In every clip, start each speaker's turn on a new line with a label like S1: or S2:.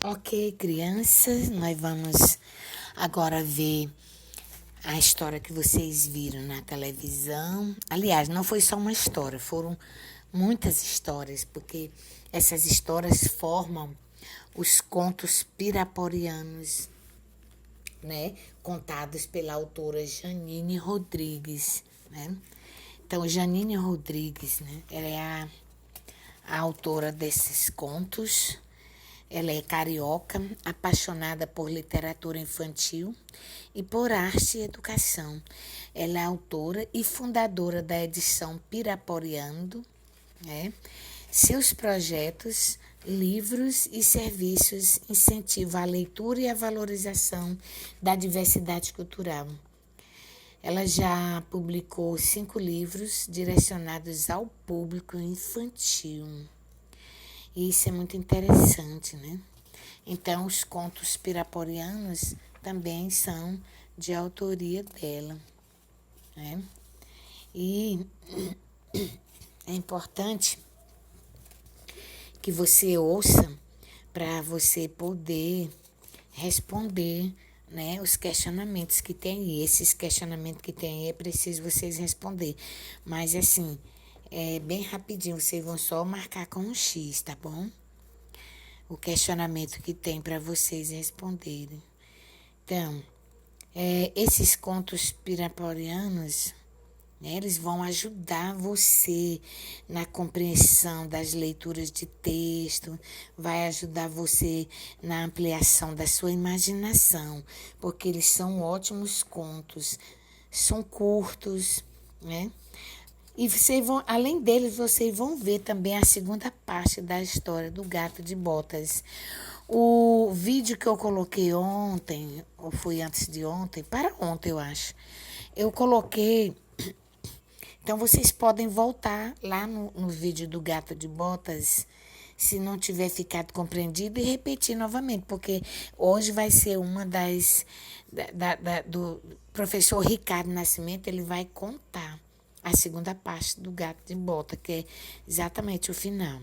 S1: Ok, crianças, nós vamos agora ver a história que vocês viram na televisão. Aliás, não foi só uma história, foram muitas histórias, porque essas histórias formam os contos piraporianos, né? Contados pela autora Janine Rodrigues, né? Então, Janine Rodrigues, né? Ela é a autora desses contos. Ela é carioca, apaixonada por literatura infantil e por arte e educação. Ela é autora e fundadora da edição Piraporeando, né? Seus projetos, livros e serviços incentivam a leitura e a valorização da diversidade cultural. Ela já publicou 5 livros direcionados ao público infantil. E isso é muito interessante, né? Então, os contos piraporianos também são de autoria dela, né? E é importante que você ouça para você poder responder, né, os questionamentos que tem aí. Esses questionamentos que tem aí é preciso vocês responder. Mas, assim, é bem rapidinho, vocês vão só marcar com um X, tá bom? O questionamento que tem para vocês responderem. Então, esses contos piraporianos, né, eles vão ajudar você na compreensão das leituras de texto, vai ajudar você na ampliação da sua imaginação, porque eles são ótimos contos, são curtos, né? E vocês vão, além deles, vocês vão ver também a segunda parte da história do Gato de Botas. O vídeo que eu coloquei ontem, ou foi antes de ontem, para ontem eu acho, eu coloquei. Então vocês podem voltar lá no vídeo do Gato de Botas, se não tiver ficado compreendido, e repetir novamente, porque hoje vai ser uma das. Do professor Ricardo Nascimento, ele vai contar a segunda parte do Gato de Bota, que é exatamente o final.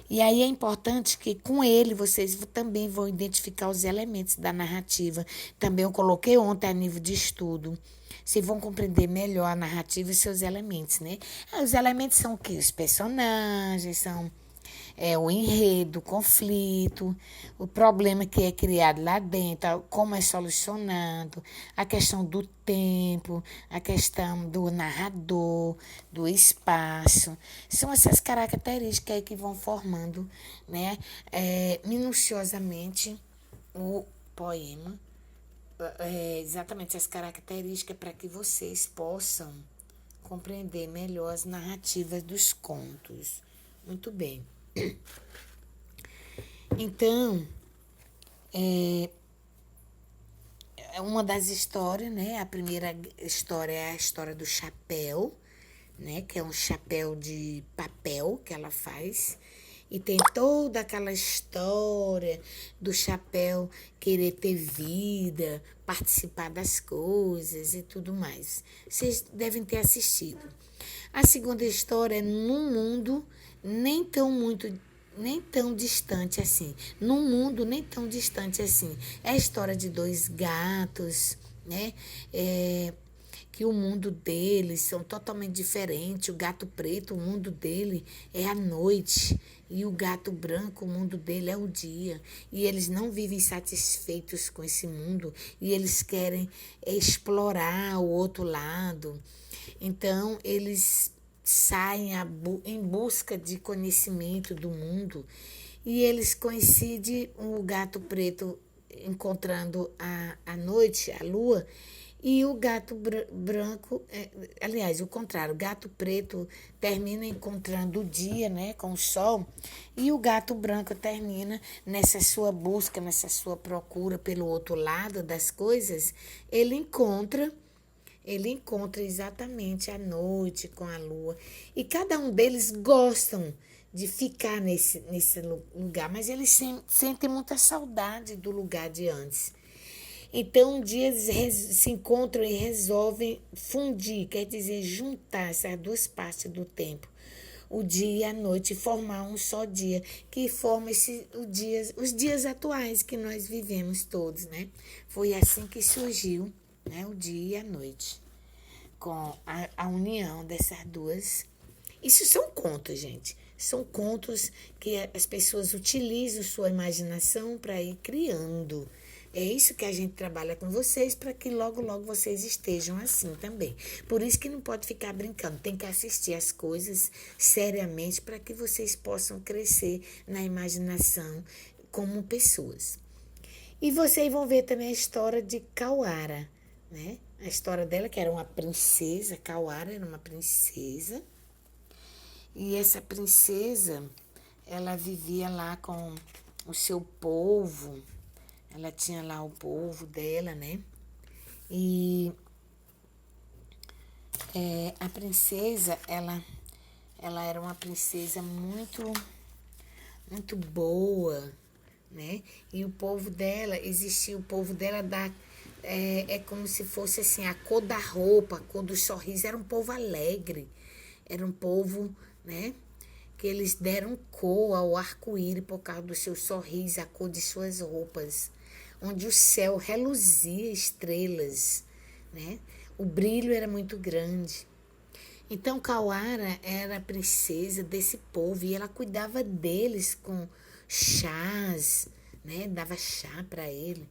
S1: E aí é importante que com ele vocês também vão identificar os elementos da narrativa. Também eu coloquei ontem a nível de estudo. Vocês vão compreender melhor a narrativa e seus elementos, né? Os elementos são o quê? Os personagens, são o enredo, o conflito, o problema que é criado lá dentro, como é solucionado, a questão do tempo, a questão do narrador, do espaço. São essas características aí que vão formando, né, minuciosamente o poema. Exatamente as características para que vocês possam compreender melhor as narrativas dos contos. Muito bem. Então, é uma das histórias, né? A primeira história é a história do chapéu, né? Que é um chapéu de papel que ela faz. E tem toda aquela história do chapéu querer ter vida, participar das coisas e tudo mais. Vocês devem ter assistido. A segunda história é num mundo nem tão muito nem tão distante assim. Num mundo nem tão distante assim. É a história de 2 gatos, né? Que o mundo deles são totalmente diferentes. O gato preto, o mundo dele é a noite. E o gato branco, o mundo dele é o dia. E eles não vivem satisfeitos com esse mundo. E eles querem explorar o outro lado. Então, eles saem em busca de conhecimento do mundo. E eles coincidem o gato preto encontrando a noite, a lua, e o gato branco, aliás, o contrário, o gato preto termina encontrando o dia, né, com o sol, e o gato branco termina nessa sua busca, nessa sua procura pelo outro lado das coisas, ele encontra exatamente a noite com a lua. E cada um deles gostam de ficar nesse lugar, mas eles sentem muita saudade do lugar de antes. Então, um dia eles se encontram e resolvem fundir, quer dizer, juntar essas duas partes do tempo. o dia e a noite e formar um só dia, que forma os dias atuais que nós vivemos todos, né? Foi assim que surgiu, né, o dia e a noite, com a união dessas duas. Isso são contos, gente. São contos que as pessoas utilizam sua imaginação para ir criando. É isso que a gente trabalha com vocês para que logo, logo vocês estejam assim também. Por isso que não pode ficar brincando, tem que assistir as coisas seriamente para que vocês possam crescer na imaginação como pessoas. E vocês vão ver também a história de Kawara, né? A história dela, que era uma princesa, Kawara era uma princesa. E essa princesa, ela vivia lá com o seu povo, ela tinha lá o povo dela, né? E a princesa, ela era uma princesa muito boa, né? E o povo dela, existia o povo dela é como se fosse assim, a cor da roupa, a cor do sorriso, era um povo alegre, era um povo, né? Que eles deram cor ao arco-íris por causa do seu sorriso, a cor de suas roupas, onde o céu reluzia estrelas, né? O brilho era muito grande. Então, Kawara era a princesa desse povo e ela cuidava deles com chás, né? Dava chá para ele,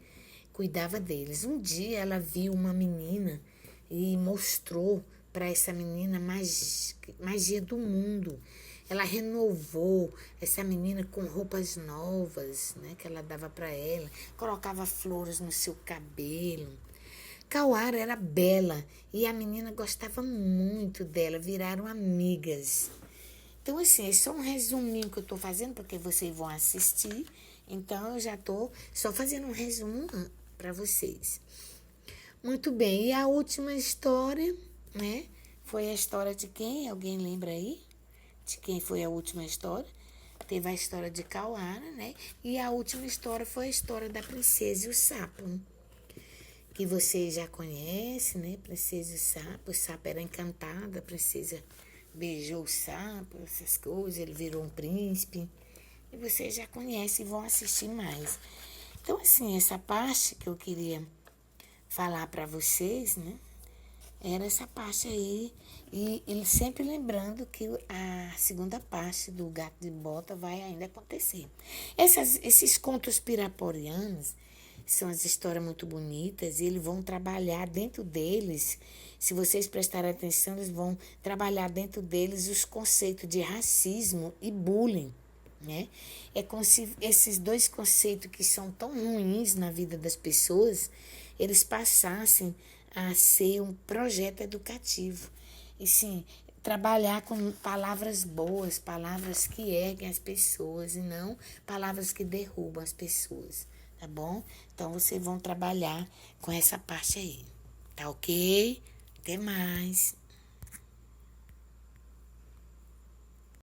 S1: cuidava deles. Um dia ela viu uma menina e mostrou para essa menina magia do mundo. Ela renovou essa menina com roupas novas, né, que ela dava para ela, colocava flores no seu cabelo. Kawara era bela e a menina gostava muito dela, viraram amigas. Então, assim, é só um resuminho que eu estou fazendo, porque vocês vão assistir. Então, eu já estou só fazendo um resumo para vocês. Muito bem, e a última história, né? Foi a história de quem? Alguém lembra aí? De quem foi a última história? Teve a história de Kawara, né? E a última história foi a história da princesa e o sapo, que vocês já conhecem, né? Princesa e o sapo era encantado, a princesa beijou o sapo, essas coisas, ele virou um príncipe. E vocês já conhecem e vão assistir mais. Então, assim, essa parte que eu queria falar para vocês, né? Era essa parte aí. E ele sempre lembrando que a segunda parte do Gato de Bota vai ainda acontecer. Esses contos piraporianos são as histórias muito bonitas e eles vão trabalhar dentro deles. Se vocês prestarem atenção, eles vão trabalhar dentro deles os conceitos de racismo e bullying, né? É como se esses dois conceitos que são tão ruins na vida das pessoas, eles passassem a ser um projeto educativo. E sim, trabalhar com palavras boas, palavras que erguem as pessoas e não palavras que derrubam as pessoas, tá bom? Então, vocês vão trabalhar com essa parte aí, tá ok? Até mais!